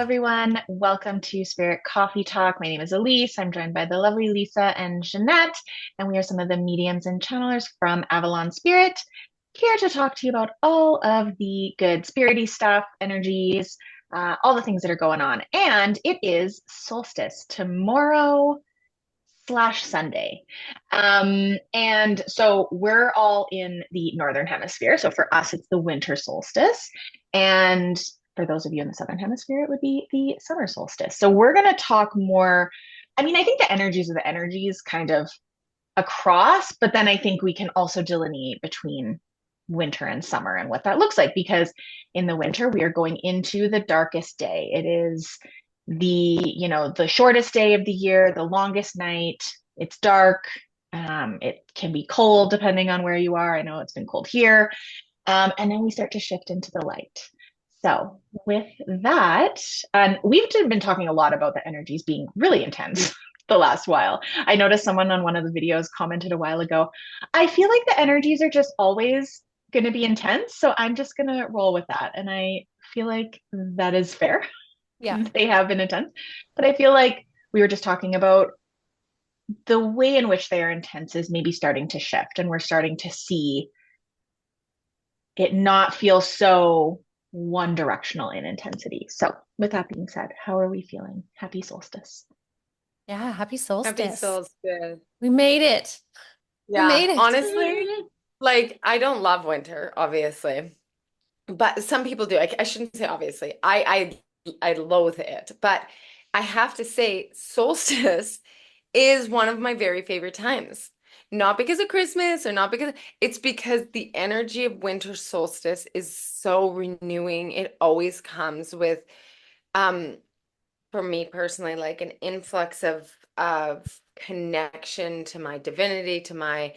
everyone. Welcome to Spirit Coffee Talk. My name is Elyse. I'm joined by the lovely Lisa and Ginette, and we are some of the mediums and channelers from Avalon Spirit, here to talk to you about all of the good spirity stuff, energies, all the things that are going on. And it is solstice tomorrow slash Sunday. And so we're all in the northern hemisphere. So for us, it's the winter solstice. And for those of you in the southern hemisphere, it would be the summer solstice. So we're going to talk more. I mean, I think the energies are the energies kind of across, but then I think we can also delineate between winter and summer and what that looks like because in the winter we are going into the darkest day. It is the shortest day of the year, the longest night. It's dark. It can be cold depending on where you are. I know it's been cold here. And then we start to shift into the light. So with that, and we've been talking a lot about the energies being really intense the last while. I noticed someone on one of the videos commented a while ago, I feel like the energies are just always going to be intense. So I'm just going to roll with that. And I feel like that is fair. Yeah. They have been intense. But I feel like we were just talking about the way in which they are intense is maybe starting to shift. And we're starting to see it not feel so one directional in intensity. So, with that being said, how are we feeling? Happy solstice. Yeah. Happy Happy solstice. solstice. We made it. We Yeah, made it. honestly, like I don't love winter, obviously, but some people do. I shouldn't say obviously. I loathe it, but I have to say, solstice is one of my very favorite times. Not because of Christmas or not because it's because the energy of winter solstice is so renewing. It always comes with um for me personally, like an influx of connection to my divinity, to my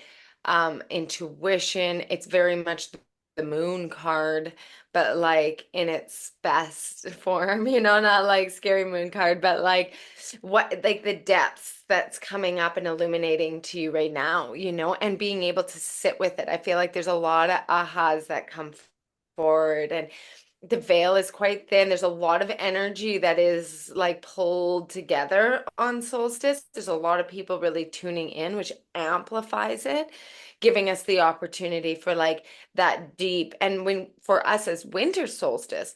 intuition. It's very much the moon card, but like in its best form, not like scary moon card, but like the depths that's coming up and illuminating to you right now, and being able to sit with it. I feel like there's a lot of ahas that come forward, and the veil is quite thin. There's a lot of energy that is like pulled together on solstice. There's a lot of people really tuning in, which amplifies it, giving us the opportunity for like that deep. And when for us as winter solstice,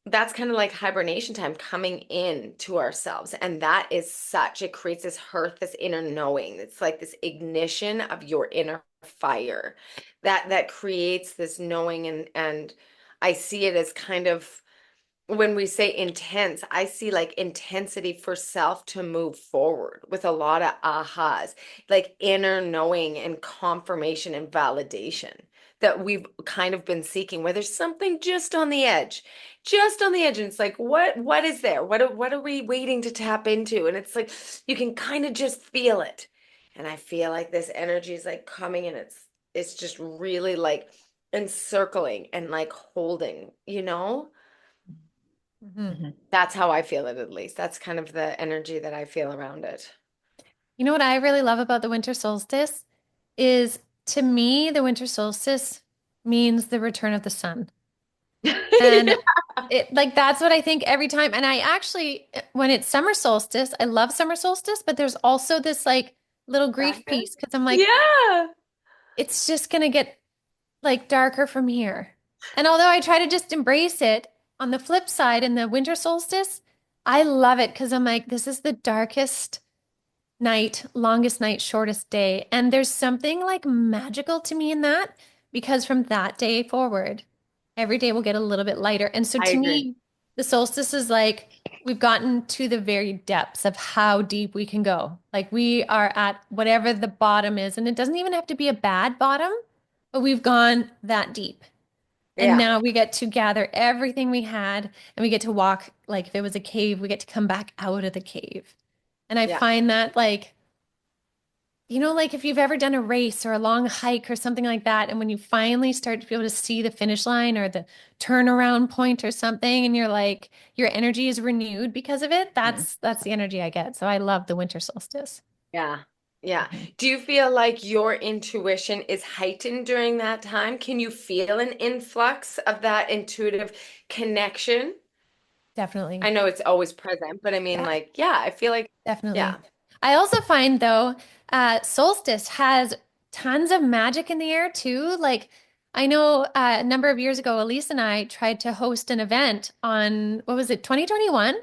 that's kind of like hibernation time coming in to ourselves. And that is it creates this hearth, this inner knowing. It's like this ignition of your inner fire that creates this knowing and I see it as kind of when we say intense, I see like intensity for self to move forward with a lot of ahas, like inner knowing and confirmation and validation that we've kind of been seeking, where there's something just on the edge. And it's like, what is there? What are we waiting to tap into? And it's like you can kind of just feel it. And I feel like this energy is like coming and it's just really like encircling and like holding, Mhm. Mhm. That's how I feel it, at least. That's kind of the energy that I feel around it. You know what I really love about the winter solstice is to me, the winter solstice means the return of the sun. And it like that's what I think every time. And I actually, when it's summer solstice, I love summer solstice, but there's also this like little grief Sadness? piece because I'm like, Yeah. it's just gonna get like darker from here. And although I try to just embrace it, on the flip side, in the winter solstice, I love it because I'm like, this is the darkest night, longest night, shortest day. And there's something like magical to me in that because from that day forward, every day will get a little bit lighter. And so I to agree. me, the solstice is like we've gotten to the very depths of how deep we can go. Like we are at whatever the bottom is, and it doesn't even have to be a bad bottom, but we've gone that deep. And Yeah. now we get to gather everything we had and we get to walk, like if it was a cave, we get to come back out of the cave. And I Yeah. find that like, like if you've ever done a race or a long hike or something like that, and when you finally start to be able to see the finish line or the turnaround point or something, and you're like, your energy is renewed because of it, Mhm. that's the energy I get. So I love the winter solstice. Yeah. Yeah. Mhm. Do you feel like your intuition is heightened during that time? Can you feel an influx of that intuitive connection? Definitely. I know it's always present, but I mean, Yeah, like, yeah, I feel like, definitely. yeah. I also find though, solstice has tons of magic in the air too. Like I know a number of years ago, Elyse and I tried to host an event on, what was it, 2021,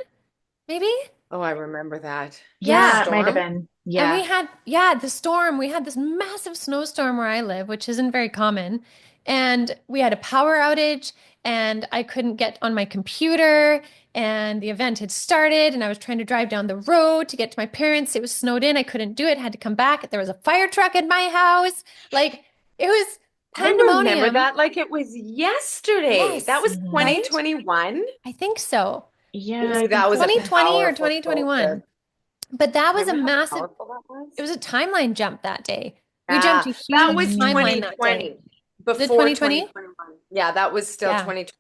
maybe? Oh, I remember that. The Yeah. Yeah, it might have storm. been. And Yeah. we had, yeah, the storm. We had this massive snowstorm where I live, which isn't very common. And we had a power outage, and I couldn't get on my computer. And the event had started, and I was trying to drive down the road to get to my parents. It was snowed in. I couldn't do it, had to come back. There was a fire truck at my house. Like it was I remember pandemonium. that like it was yesterday. That Yes, was Mhm. right? 2021. I think so. Yeah, I Ooh, think that was so a too. 2020 or powerful 2021. solstice. But that was a Remember how massive, powerful that it was? was a timeline jump that day. We jumped Yeah, a that huge was timeline Mm, that day. 2020, Was it before 2020? 2021. Yeah, that was still Yeah. 2020.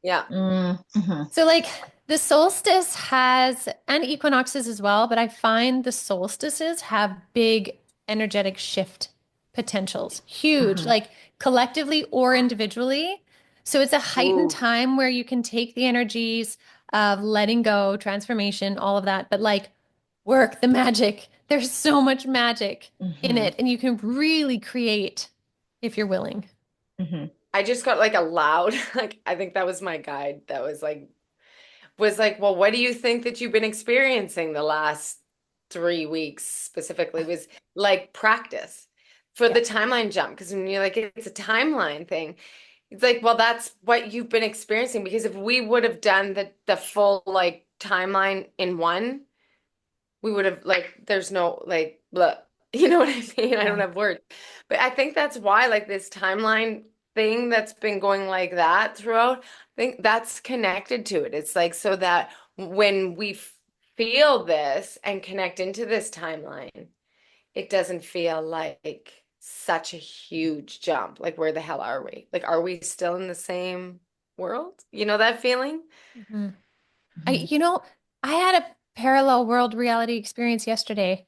Yeah. mhm, So like the solstice has, and equinoxes as well, but I find the solstices have big energetic shift potentials, huge, mhm, like collectively or individually. So it's a heightened Ooh. time where you can take the energies of letting go, transformation, all of that, but like work the magic. There's so much magic in mhm, it, and you can really create if you're willing. mhm. I just got like a loud, like I think that was my guide that was like, well, what do you think that you've been experiencing the last 3 weeks specifically? Was like practice for Yeah. the timeline jump. Because when you're like, it's a timeline thing, it's like, well, that's what you've been experiencing. Because if we would have done the full like timeline in one, we would have like there's no like blah. You know what I mean? I don't Yeah. have words. But I think that's why like this timeline thing that's been going like that throughout, I think that's connected to it. It's like so that when we feel this and connect into this timeline, it doesn't feel like such a huge jump. Like where the hell are we? Like are we still in the same world? You know that feeling? Mhm. Mhm. I had a parallel world reality experience yesterday,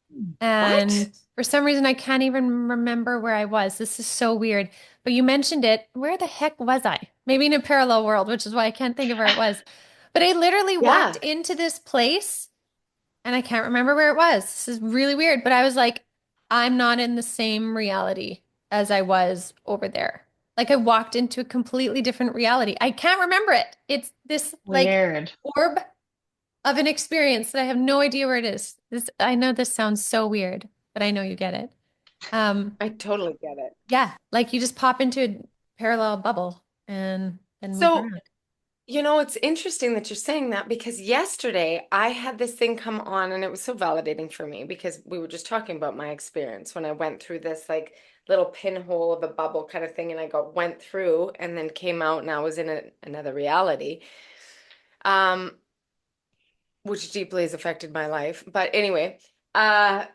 What? and for some reason I can't even remember where I was. This is so weird. But you mentioned it. Where the heck was I? Maybe in a parallel world, which is why I can't think of where it was. But I literally walked Yeah. into this place and I can't remember where it was. This is really weird, but I was like, I'm not in the same reality as I was over there. Like I walked into a completely different reality. I can't remember it. It's this like Weird. orb of an experience that I have no idea where it is. This I know this sounds so weird, but I know you get it. Um, I totally get it. yeah, like you just pop into a parallel bubble and then move So around. you know, it's interesting that you're saying that because yesterday I had this thing come on and it was so validating for me because we were just talking about my experience when I went through this like little pinhole of a bubble kind of thing and I went through and then came out and I was in another reality, um, which deeply has affected my life. But anyway, uh,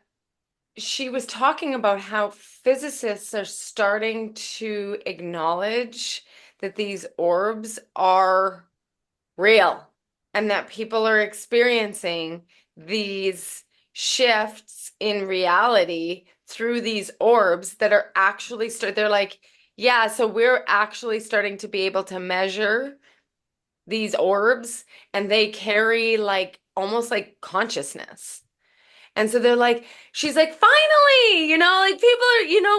she was talking about how physicists are starting to acknowledge that these orbs are real and that people are experiencing these shifts in reality through these orbs that are actually they're like, yeah, so we're actually starting to be able to measure these orbs and they carry like almost like consciousness. And so they're like, she's like, finally, like people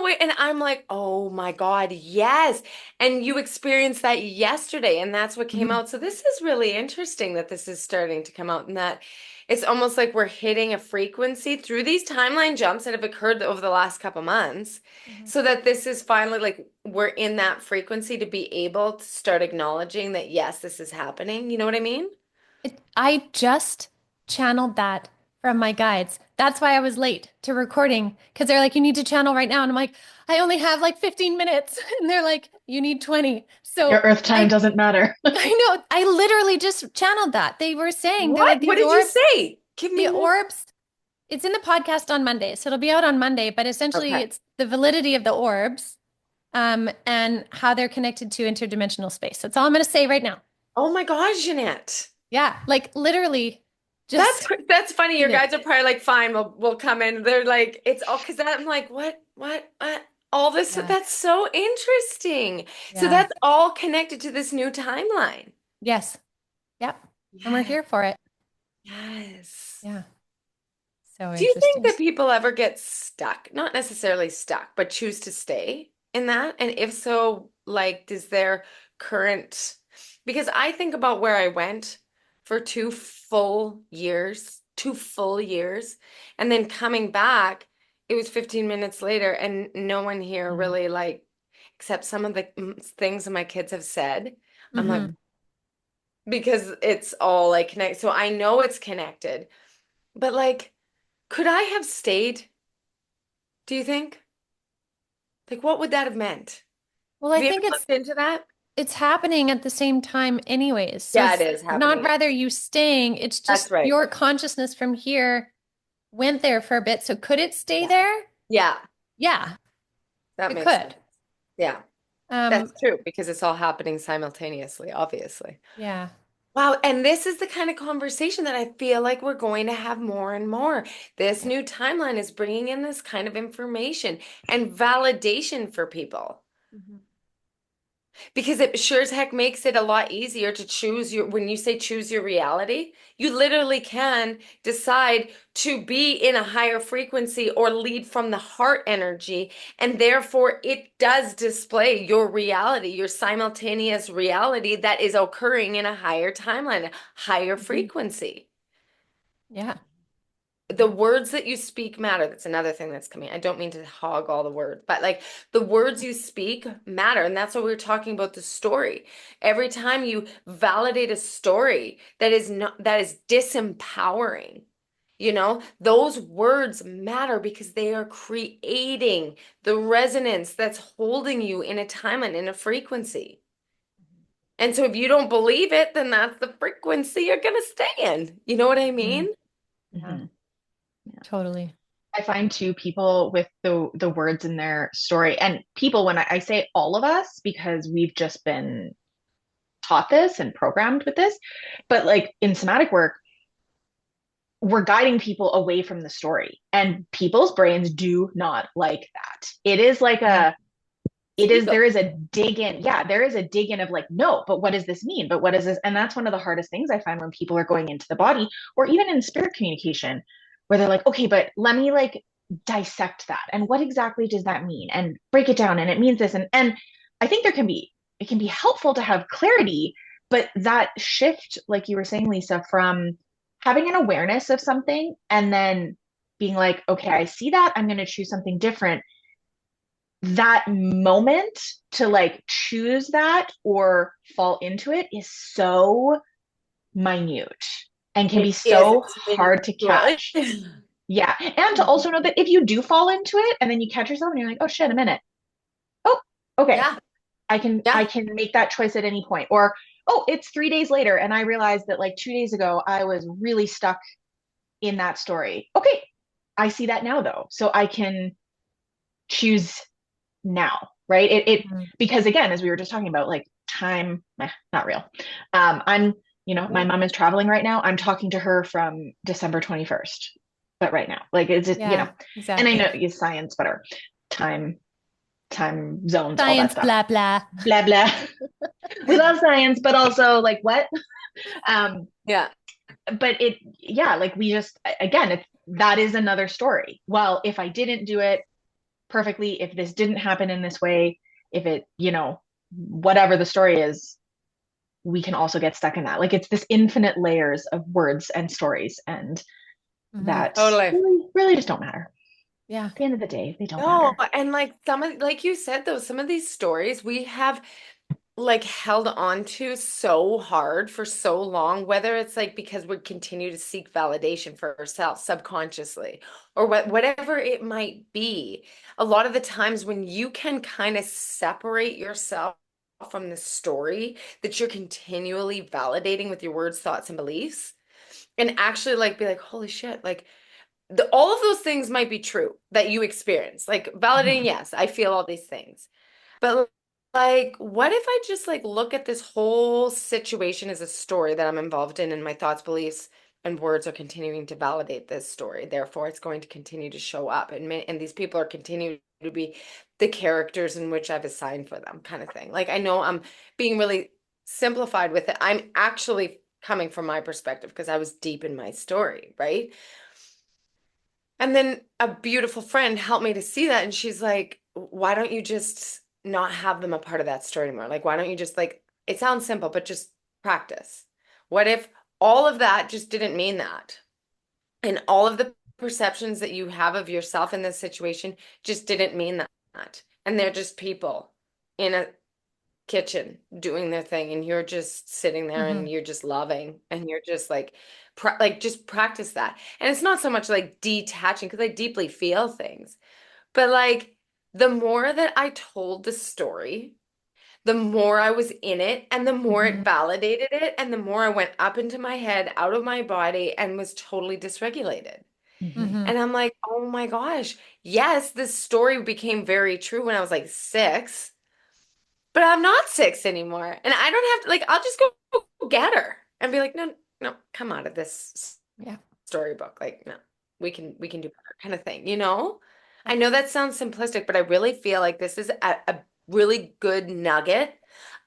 are, and I'm like, oh my God, yes. And you experienced that yesterday, and that's what came Mhm, out. So this is really interesting that this is starting to come out, and that it's almost like we're hitting a frequency through these timeline jumps that have occurred over the last couple months, Mhm. so that this is finally like we're in that frequency to be able to start acknowledging that, yes, this is happening. You know what I mean? I just channeled that from my guides. That's why I was late to recording because they're like, you need to channel right now. And I'm like, I only have like 15 minutes. And they're like, you need 20. your So Earth time doesn't matter. I know, I literally just channeled that. They were saying, they're What? like, What these did you orbs, say? Give me the more. orbs, it's in the podcast on Monday. So it'll be out on Monday, but essentially Okay. it's the validity of the orbs, and how they're connected to interdimensional space. That's all I'm going to say right now. Oh my gosh, Jeanette. Yeah, like literally That's just that's funny. Your seen it. guys are probably like, fine, we'll come in. They're like, it's all because I'm like, what? All this, Yeah. that's so interesting. So Yeah. that's all connected to this new timeline. Yes. Yep. and we're Yeah. here for it. Yes. Yeah. So Do you think interesting. that people ever get stuck? Not necessarily stuck, but choose to stay in that? And if so, like, does their current, because I think about where I went for 2 full years, and then coming back, it was 15 minutes later, and no one here Mhm. really like, except some of the things that my kids have said. I'm like, Hmm. because it's all like connected. So I know it's connected, but like, could I have stayed? Do you think? Like, what would that have meant? Well, I Have you ever think looked into that? it's happening at the same time anyways. So Yeah, it it's is not happening. rather you staying, it's That's just right. your consciousness from here went there for a bit. So could it stay Yeah. there? Yeah, Yeah, that it makes sense. could. Yeah, Um, that's true because it's all happening simultaneously, obviously. yeah. Wow, and this is the kind of conversation that I feel like we're going to have more and more. This Yeah. new timeline is bringing in this kind of information and validation for people. Mhm. Because it sure as heck makes it a lot easier to choose when you say choose your reality, you literally can decide to be in a higher frequency or lead from the heart energy. And therefore, it does display your reality, your simultaneous reality that is occurring in a higher timeline, a higher Mhm. frequency. Yeah. The words that you speak matter. That's another thing that's coming. I don't mean to hog all the words, but like the words you speak matter. And that's what we were talking about the story. Every time you validate a story that is disempowering, those words matter because they are creating the resonance that's holding you in a timeline, in a frequency. And so if you don't believe it, then that's the frequency you're going to stay in. You know what I Mhm. mean? Yeah, Mhm. totally. I find too people with the words in their story, and people when I say all of us because we've just been taught this and programmed with this, but like in somatic work, we're guiding people away from the story, and people's brains do not like that. It is like Yeah. a It's it is ego. there is a dig in, yeah, there is a dig in of like, no, but what does this mean, but what is this, and that's one of the hardest things I find when people are going into the body or even in spirit communication, where they're like, okay, but let me like dissect that, and what exactly does that mean, and break it down, and it means this, and I think it can be helpful to have clarity, but that shift, like you were saying, Lisa, from having an awareness of something and then being like, okay, I see that, I'm going to choose something different, that moment to like choose that or fall into it is so minute and can be It is. so It's hard to minuscule. catch. Yeah. And to also know that if you do fall into it and then you catch yourself and you're like, oh shit, a minute. Oh, okay. Yeah. I Yeah. can make that choice at any point. Or, oh, it's 3 days later and I realized that like 2 days ago I was really stuck in that story. Okay. I see that now though. So I can choose now, right? It Mhm. because again, as we were just talking about, like time, not real. I'm, my mom is traveling right now. I'm talking to her from December 21st, but right now, like it's just, Yeah, and I exactly. know it's science, whatever, time, time zones, all that Science, stuff. blah, blah. Blah blah. We love science, but also like what? Um, Yeah. but yeah, like we just again, it's that is another story. Well, if I didn't do it perfectly, if this didn't happen in this way, if it, whatever the story is, we can also get stuck in that. Like it's this infinite layers of words and stories, and Hmm. that Totally. really, really just don't matter. Yeah. At the end of the day, they don't No, matter. and like like you said though, some of these stories we have like held on to so hard for so long, whether it's like because we continue to seek validation for ourselves subconsciously or whatever it might be. A lot of the times when you can kind of separate yourself from the story that you're continually validating with your words, thoughts, and beliefs, and actually like be like, holy shit, like all of those things might be true that you experience. Like validating, Mhm. yes, I feel all these things. But like, what if I just like look at this whole situation as a story that I'm involved in, and my thoughts, beliefs, and words are continuing to validate this story. Therefore, it's going to continue to show up, and these people are continuing to be the characters in which I've assigned for them, kind of thing. Like, I know I'm being really simplified with it. I'm actually coming from my perspective because I was deep in my story, right? And then a beautiful friend helped me to see that. And she's like, why don't you just not have them a part of that story anymore? Like, why don't you just like, it sounds simple, but just practice. What if all of that just didn't mean that? And all of the perceptions that you have of yourself in this situation just didn't mean that. And they're just people in a kitchen doing their thing, and you're just sitting there and you're just loving, and you're just like just practice that. And it's not so much like detaching, because I deeply feel things, but like the more that I told the story, the more I was in it, and the more it validated it, and the more I went up into my head, out of my body, and was totally dysregulated. And I'm like, oh my gosh, yes, this story became very true when I was like 6. But I'm not 6 anymore. And I don't have to, like, I'll just go get her and be like, no, no, come out of this Yeah. storybook. Like, no, we can do better kind of thing, you know? I know that sounds simplistic, but I really feel like this is a really good nugget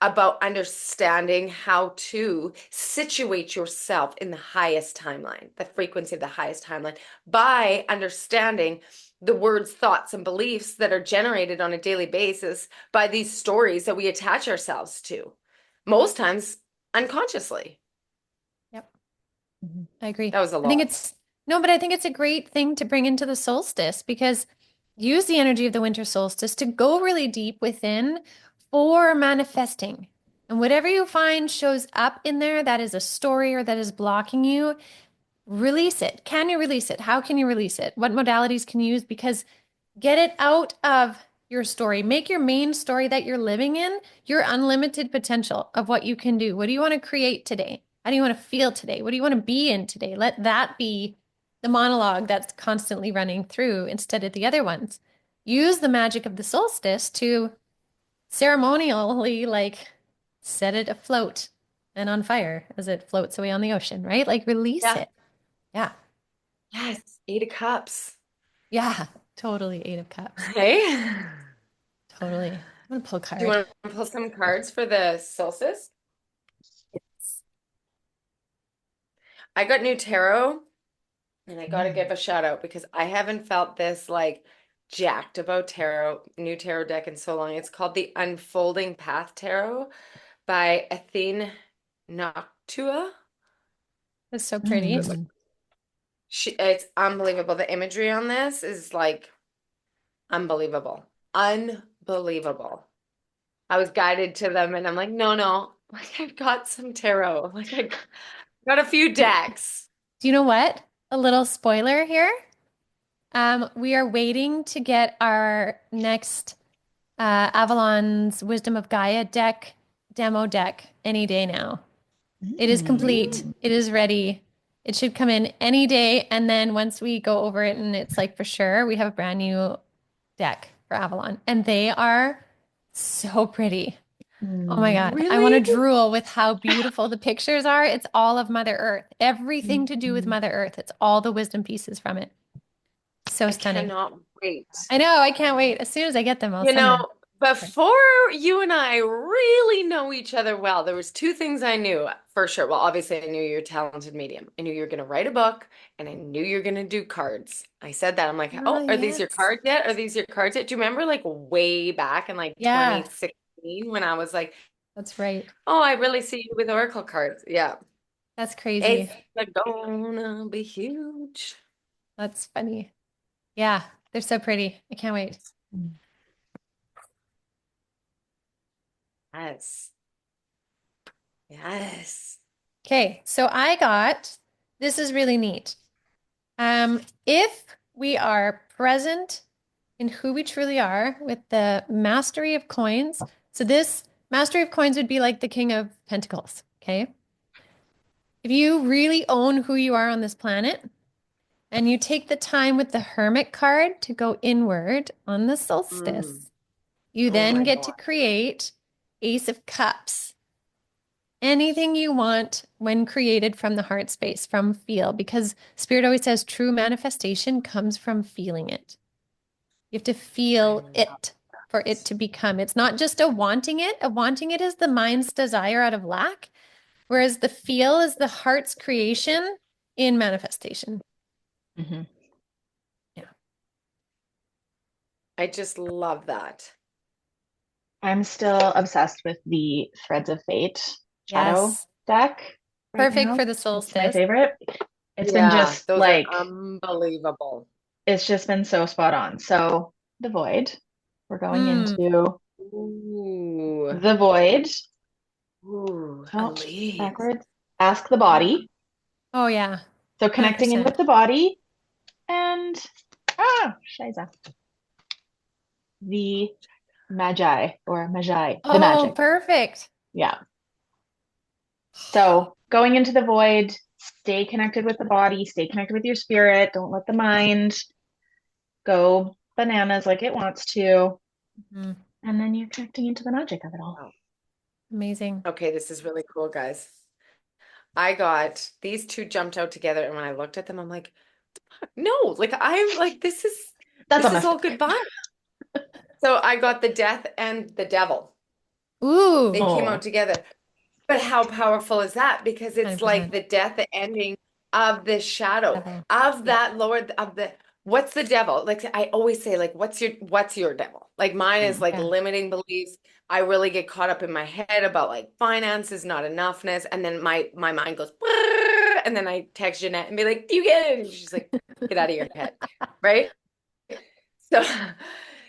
about understanding how to situate yourself in the highest timeline, the frequency of the highest timeline, by understanding the words, thoughts, and beliefs that are generated on a daily basis by these stories that we attach ourselves to, most times unconsciously. Yep. I agree. That was a I think lot. it's no, but I think it's a great thing to bring into the solstice, because use the energy of the winter solstice to go really deep within for manifesting. And whatever you find shows up in there that is a story or that is blocking you, release it. Can you release it? How can you release it? What modalities can you use? Because get it out of your story. Make your main story that you're living in your unlimited potential of what you can do. What do you want to create today? How do you want to feel today? What do you want to be in today? Let that be the monologue that's constantly running through instead of the other ones. Use the magic of the solstice to ceremonially like set it afloat and on fire as it floats away on the ocean, right? Like release Yeah. it. Yeah. Yes. 8 of Cups. Yeah. Totally. 8 of Cups. Hey. Totally. I'm gonna pull a Do you card. want to pull some cards for the solstice? I got new tarot, and I got to give a shout out because I haven't felt this like jacked about new tarot deck in so long. It's called the Unfolding Path Tarot by Athene Noctua. It's so pretty. It's unbelievable. The imagery on this is like unbelievable. Unbelievable. I was guided to them, and I'm like, no, no, like I've got some tarot. Like I got a few decks. Do you know what? A little spoiler here. We are waiting to get our next Avalon's Wisdom of Gaia deck, demo deck, any day now. It is complete. It is ready. It should come in any day. And then once we go over it and it's like for sure, we have a brand new deck for Avalon. And they are so pretty. Oh my God. I want to Really? drool with how beautiful the pictures are. It's all of Mother Earth, everything to do with Mother Earth. It's all the wisdom pieces from it. So I stunning. cannot wait. I know. I can't wait. As soon as I get them, I'll You send know, them. before you and I really know each other well, there was 2 things I knew for sure. Well, obviously I knew you're a talented medium. I knew you were going to write a book, and I knew you're going to do cards. I said that. I'm like, Oh, oh, are these your yes. cards yet? Are these your cards yet? Do you remember like way back in like Yeah, 2016 when I was like, that's right. oh, I really see you with Oracle cards. Yeah. That's crazy. It's gonna be huge. That's funny. Yeah, they're so pretty. I can't wait. Yes. Yes. Okay, so this is really neat. If we are present in who we truly are with the mastery of coins, so this mastery of coins would be like the King of Pentacles, okay? If you really own who you are on this planet and you take the time with the Hermit card to go inward on the solstice, you Oh then my get to God. create Ace of Cups. Anything you want when created from the heart space, from feel, because Spirit always says true manifestation comes from feeling it. You have to I feel love it for it that. to become. It's not just a wanting it. A wanting it is the mind's desire out of lack. Whereas the feel is the heart's creation in manifestation. Mm-hmm. Yeah. I just love that. I'm still obsessed with the Threads of Fate shadow Yes. deck right Perfect now. for the It's my solstice. favorite. It's been Yeah, just those are like, unbelievable. it's just been so spot on. So the void, we're going Mm. into Ooh. the void. Ooh, Oh, Elyse. backwards. Ask the body. Oh yeah. So connecting in 100%. with the body and Shiza. The magi or magi, the Oh, magic. perfect. Yeah. So going into the void, stay connected with the body, stay connected with your spirit. Don't let the mind go bananas like it wants to. Mhm. And then you're connecting into the magic of it all. Oh, Amazing. okay, this is really cool, guys. I got these two jumped out together, and when I looked at them, I'm like, no, like I'm like, That's this on is this. all goodbye. So I got the death and the devil. Ooh, They came Oh. out together. But how powerful is that? Because it's like 100%. the death, the ending of this shadow, Devil. of Yep. that Lord, of the what's the devil? Like I always say, like, what's your devil? Like mine is like Yeah. limiting beliefs. I really get caught up in my head about like finances, not enoughness. And then my mind goes, "Brrr," and then I text Ginette and be like, do you get it? And she's like, get out of your head. Right? So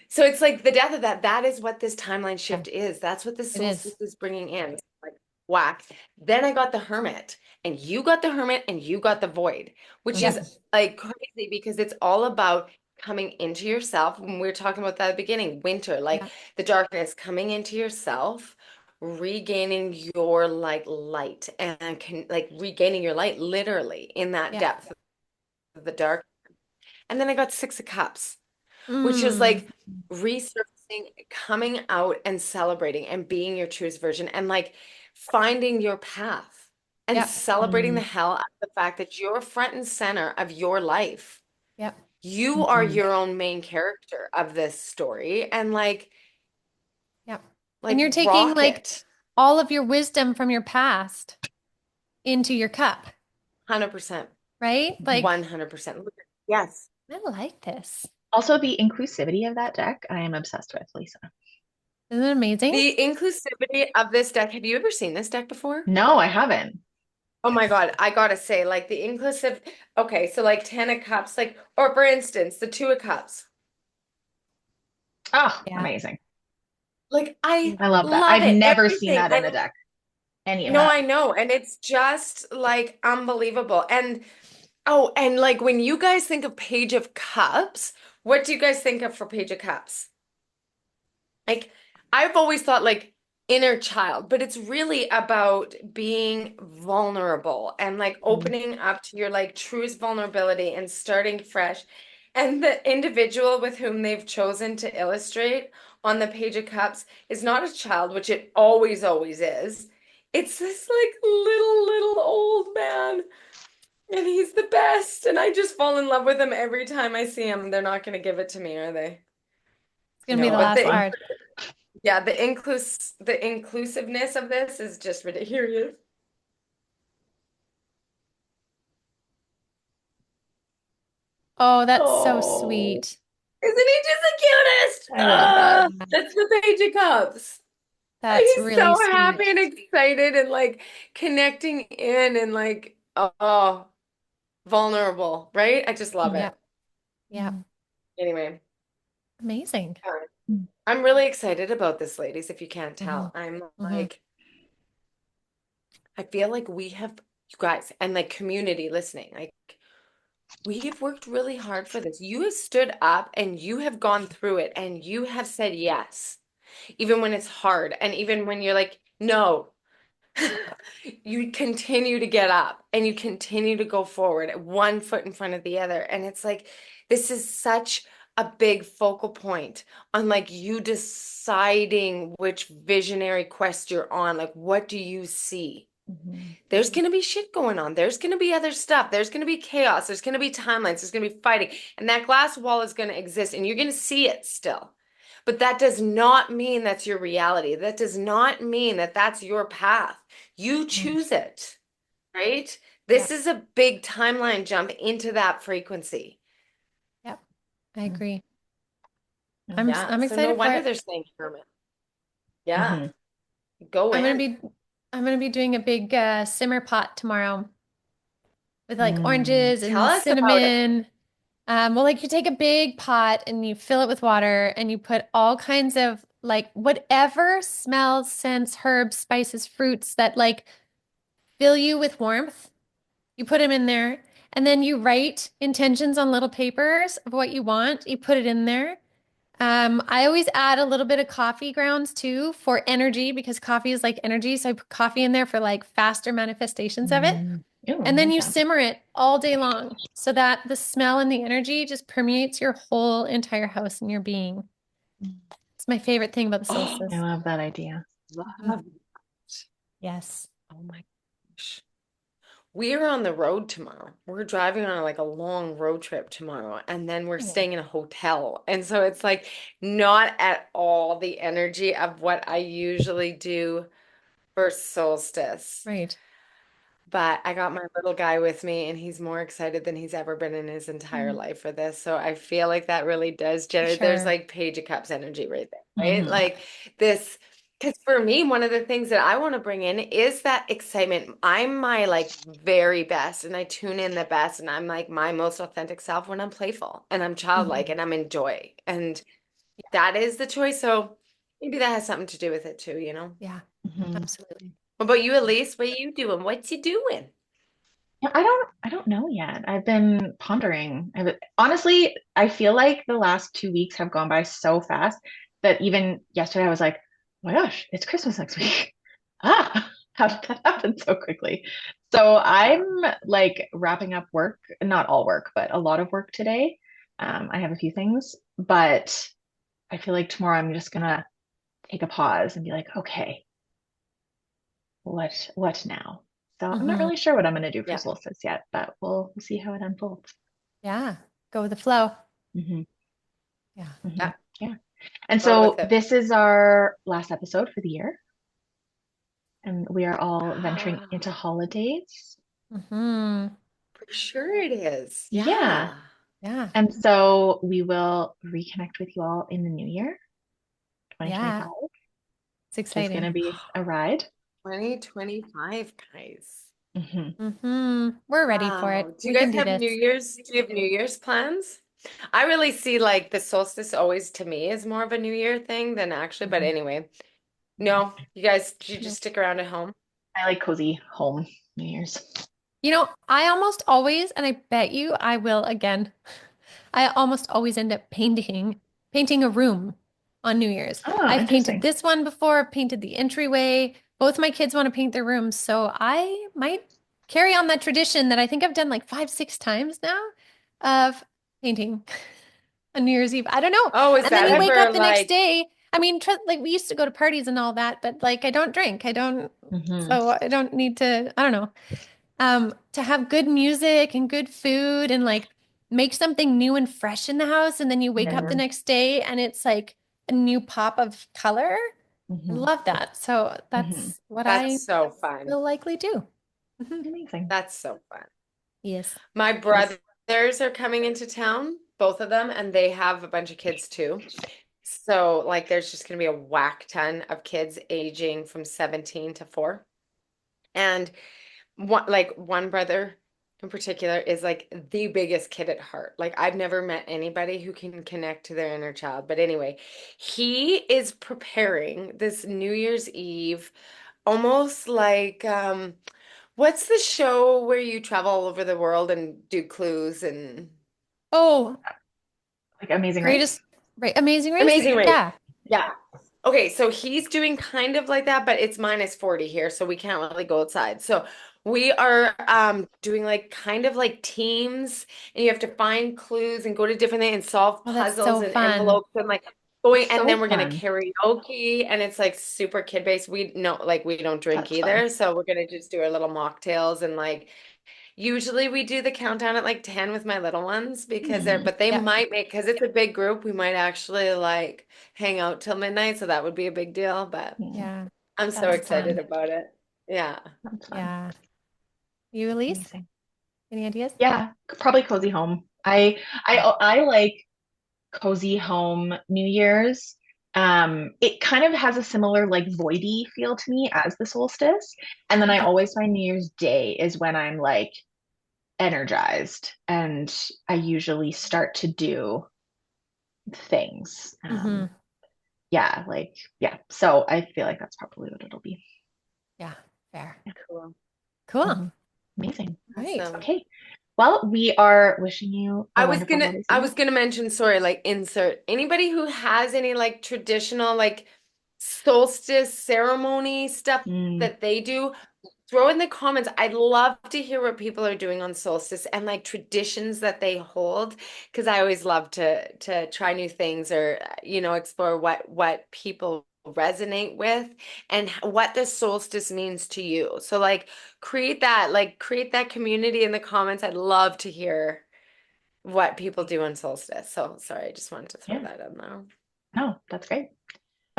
so it's like the death of that. That is what this timeline Yeah, shift is. That's what the it is. solstice is bringing in. Like whack. Then I got the hermit, and you got the hermit, and you got the void, which is Mhm. like crazy because it's all about coming into yourself. When we were talking about that at the beginning, winter, like Yeah. the darkness, coming into yourself, regaining your like light and can like regaining your light literally in that Yeah. depth of the dark. And then I got Six of Cups, which is Mm. like resurfacing, coming out and celebrating and being your truest version and like finding your path and Yep. celebrating Mm-hmm. the hell out of the fact that you're front and center of your life. Yep. You are your own main character of this story and Yep. And like you're taking rock like it. all of your wisdom from your past into your cup, 100%. right? Like, 100%. Yes. I like this. Also, the inclusivity of that deck, I am obsessed with, Lisa. Isn't it amazing? The inclusivity of this deck. Have you ever seen this deck before? No, I haven't. Oh my God, I gotta say, like the inclusive, okay, so like 10 of cups, like, or for instance, the two of cups. Oh, Yeah. amazing. Like, I I love that. love I've it, never seen everything. that in And the deck. Any of no, that. I know. And it's just like unbelievable. And oh, and like when you guys think of Page of Cups, what do you guys think of for Page of Cups? Like, I've always thought like inner child, but it's really about being vulnerable and like Mm. opening up to your like truest vulnerability and starting fresh. And the individual with whom they've chosen to illustrate on the Page of Cups is not a child, which it always, always is. It's this like little old man, and he's the best. And I just fall in love with him every time I see him. They're not going to give it to me, are they? It's gonna be No, the but last Hopefully. card. yeah, the inclusiveness of this is just ridiculous. Oh, that's so Oh, Isn't sweet. he just the cutest? I love that. That's the Page of Cups. That's He's really so happy sweet. and excited and like connecting in and like oh vulnerable, right? I just love Mm. it. Yep. Yep. Anyway, Amazing. I'm really excited about this, ladies, if you can't Hmm. tell. I'm Hmm. like I feel like we have you guys and like community listening. Like we have worked really hard for this. You have stood up and you have gone through it and you have said yes, even when it's hard. And even when you're like, no, you continue to get up and you continue to go forward, one foot in front of the other. And it's like, this is such a big focal point on like you deciding which visionary quest you're on. Like, what do you see? Mhm. There's going to be shit going on. There's going to be other stuff. There's going to be chaos. There's going to be timelines. There's going to be fighting. And that glass wall is going to exist and you're going to see it still. But that does not mean that's your reality. That does not mean that that's your path. You Mm. choose it, right? Yeah. This is a big timeline jump into that frequency. Yep. I agree. Mm-hmm. Yeah. I'm So no excited for wonder it. they're saying hermit. Yeah. Mm-hmm. Go I'm gonna in. be I'm gonna be doing a big simmer pot tomorrow with like Mm. oranges Tell and us about it. cinnamon. Well, like you take a big pot and you fill it with water and you put all kinds of like whatever smells, scents, herbs, spices, fruits that like fill you with warmth. You put them in there and then you write intentions on little papers of what you want. You put it in there. I always add a little bit of coffee grounds too for energy because coffee is like energy. So I put coffee in there for like faster manifestations of it. Mm. Ooh, I And then like you that. simmer it all day long so that the smell and the energy just permeates your whole entire house and your being. It's my favorite thing about the I Oh, solstice. love that idea. love it. Yes. Oh my gosh. We are on the road tomorrow. We're driving on like a long road trip tomorrow, and then we're Oh. staying in a hotel. And so it's like not at all the energy of what I usually do for solstice. Right. But I got my little guy with me, and he's more excited than he's ever been in his entire Mm, life for this. So I feel like that really does for generate, there's sure. like Page of Cups energy right there, right? Mm-hmm. Like this, because for me, one of the things that I want to bring in is that excitement. I'm my like very best, and I tune in the best, and I'm like my most authentic self when I'm playful and I'm childlike Mm-hmm. and I'm in joy. And that is the choice. So maybe that has something to do with it too, you know? Yeah, Mm-hmm. absolutely. What about you, Elise? What are you doing? What's you doing? Yeah, I don't know yet. I've been pondering. Honestly, I feel like the last 2 weeks have gone by so fast that even yesterday I was like, oh my gosh, it's Christmas next week. Ah, how did that happen so quickly? So I'm Yeah. like wrapping up work, not all work, but a lot of work today. I have a few things, but I feel like tomorrow I'm just gonna take a pause and be like, okay, what now? So I'm not Hmm. really sure what I'm gonna do for Yeah. solstice yet, but we'll see how it unfolds. Yeah. Go with the flow. Hmm. Yeah. Hmm. Yeah. Yeah. And Go with so it. this is our last episode for the year, and we are all venturing Ah, into holidays. Hmm. for sure it is. Yeah. Yeah. Yeah. And so we will reconnect with you all in the new year, Yeah. 2025, It's which is going to exciting. be a ride. 2025, guys. Hmm. We're ready for it. Wow. Do you We can guys do have this. New Year's? Do you have New Year's plans? I really see like the solstice always to me is more of a New Year thing than actually, but Hmm. anyway. No, you guys, do you No. just stick around at home? I like cozy home New Year's. You know, I almost always, and I bet you I will again. I almost always end up painting a room on New Year's. Oh, I've painted interesting. this one before, I've painted the entryway. Both my kids want to paint their rooms, so I might carry on that tradition that I think I've done like 5, 6 times now of painting on New Year's Eve. I don't know. Oh, is And then that you wake ever up the next like, day. I mean, like we used to go to parties and all that, but like I don't drink. I don't, Hmm. so I don't need to, I don't know, to have good music and good food and like make something new and fresh in the house. And then you wake up Yeah. the next day and it's like a new pop of color. I Hmm. love that. So Hmm. that's what I that's so fun. will likely do. Mhm. Amazing. That's so fun. Yes. My Yes. brothers are coming into town, both of them, and they have a bunch of kids too. So, like, there's just going to be a whack ton of kids aging from 17 to 4. And one brother in particular is like the biggest kid at heart. Like, I've never met anybody who can connect to their inner child. But anyway, he is preparing this New Year's Eve almost like what's the show where you travel all over the world and do clues and Oh, Like Amazing Race. greatest, right. Amazing Race? Amazing Race? Yeah. Yeah. Okay, so he's doing kind of like that, but it's -40 here, so we can't really go outside. So we are doing like kind of like teams, and you have to find clues and go to different things and solve Oh, that's puzzles so and fun. envelopes and like going, and So then we're gonna fun. karaoke, and it's like super kid based. We know like we don't drink That's fun. either, so we're gonna just do our little mocktails and like Usually we do the countdown at like 10 with my little ones because Mhm. but they Yeah. might make, because it's a big group, we might actually like hang out till midnight, so that would be a big deal, but Yeah, Yeah. I'm so that's That's excited fun. fun. about it. Yeah. That's fun. Yeah. You, Elise? Amazing. Any ideas? Yeah, probably cozy home. I like cozy home New Year's. It kind of has a similar like voidy feel to me as the solstice. And then I always find New Year's Day is when I'm like energized and I usually start to do things. Mm-hmm. Yeah, like yeah. So I feel like that's probably what it'll be. Yeah. Fair. Yeah. Cool. Cool. All Mhm. Amazing. right. Awesome. Okay. Well, we are wishing you a wonderful holiday I season. was gonna mention, sorry, like insert anybody who has any like traditional like solstice ceremony stuff Mm, that they do, throw in the comments. I'd love to hear what people are doing on solstice and like traditions that they hold, because I always love to try new things or explore what people resonate with and what the solstice means to you. So create that community in the comments. I'd love to hear what people do on solstice. So sorry, I just wanted to throw yeah. that in there. No, that's great.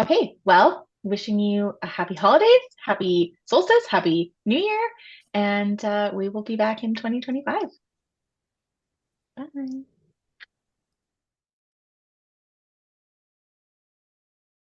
Okay, well, wishing you a happy holidays, happy solstice, happy new year, and we will be back in 2025. Bye.